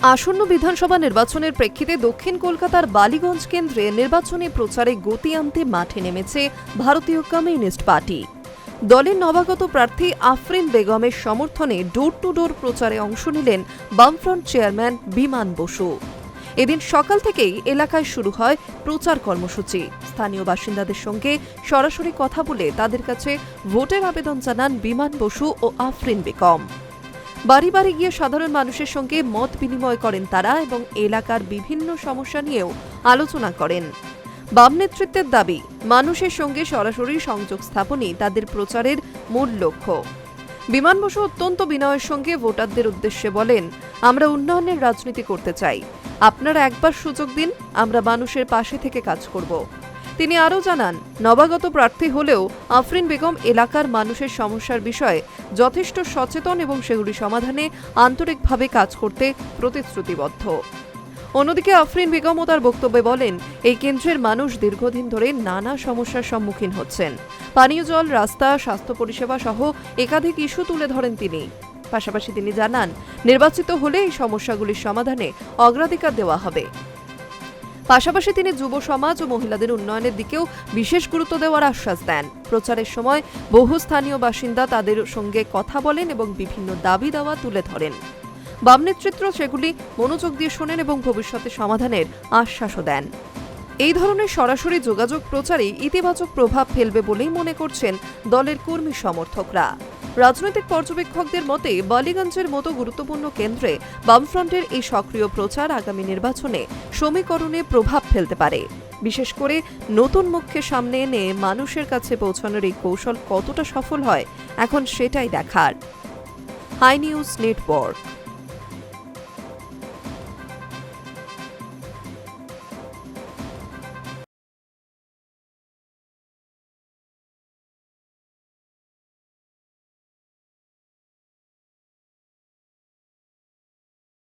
আসন্ন বিধানসভা নির্বাচনের প্রেক্ষিতে দক্ষিণ কলকাতার বালিগঞ্জ কেন্দ্রে নির্বাচনী প্রচারে গতি আনতে মাঠে নেমেছে ভারতীয় কমিউনিস্ট পার্টি। দলের নবাগত প্রার্থী আফরিন বেগমের সমর্থনে ডোর টু ডোর প্রচারে অংশ নিলেন বামফ্রন্ট চেয়ারম্যান বিমান বসু। এদিন সকাল থেকেই এলাকায় শুরু হয় প্রচার কর্মসূচি। স্থানীয় বাসিন্দাদের সঙ্গে সরাসরি কথা বলে তাদের কাছে ভোটের আবেদন জানান বিমান বসু ও আফরিন বেগম। বাড়ি বাড়ি গিয়ে সাধারণ মানুষের সঙ্গে মত বিনিময় করেন তারা এবং এলাকার বিভিন্ন সমস্যা নিয়েও আলোচনা করেন। বাম নেতৃত্বের দাবি, মানুষের সঙ্গে সরাসরি সংযোগ স্থাপনই তাদের প্রচারের মূল লক্ষ্য। বিমান বসু অত্যন্ত বিনয়ের সঙ্গে ভোটারদের উদ্দেশ্যে বলেন, আমরা উন্নয়নের রাজনীতি করতে চাই, আপনারা একবার সুযোগ দিন, আমরা মানুষের পাশে থেকে কাজ করব। তিনি আরও জানান, নবাগত প্রার্থী হলেও আফরিন বেগম এলাকার মানুষের সমস্যার বিষয়ে যথেষ্ট সচেতন এবং সেগুলি সমাধানে আন্তরিকভাবে কাজ করতে প্রতিশ্রুতিবদ্ধ। অন্যদিকে আফরিন বেগমও তার বক্তব্যে বলেন, এই কেন্দ্রের মানুষ দীর্ঘদিন ধরে নানা সমস্যার সম্মুখীন হচ্ছেন। পানীয় জল, রাস্তা, স্বাস্থ্য পরিষেবা সহ একাধিক ইস্যু তুলে ধরেন তিনি। পাশাপাশি তিনি জানান, নির্বাচিত হলে এই সমস্যাগুলির সমাধানে অগ্রাধিকার দেওয়া হবে। পাশাপাশি তিনি যুব সমাজ ও মহিলাদের উন্নয়নের দিকেও বিশেষ গুরুত্ব দেওয়ার আশ্বাস দেন। প্রচারের সময় বহু স্থানীয় বাসিন্দা তাদের সঙ্গে কথা বলেন এবং বিভিন্ন দাবি দাওয়া তুলে ধরেন। বাম নেতৃত্ব সেগুলি মনোযোগ দিয়ে শোনেন এবং ভবিষ্যতে সমাধানের আশ্বাসও দেন। এই ধরনের সরাসরি যোগাযোগ প্রচারে ইতিবাচক প্রভাব ফেলবে বলেই মনে করছেন দলের কর্মী সমর্থকরা। রাজনৈতিক পর্যবেক্ষকদের মতে বালিগঞ্জের মতো গুরুত্বপূর্ণ কেন্দ্রে বামফ্রন্টের এই সক্রিয় প্রচার আগামী নির্বাচনে সমীকরণে প্রভাব ফেলতে পারে। বিশেষ করে নতুন মুখকে সামনে এনে মানুষের কাছে পৌঁছানোর এই কৌশল কতটা সফল হয়, এখন সেটাই দেখার। High news network.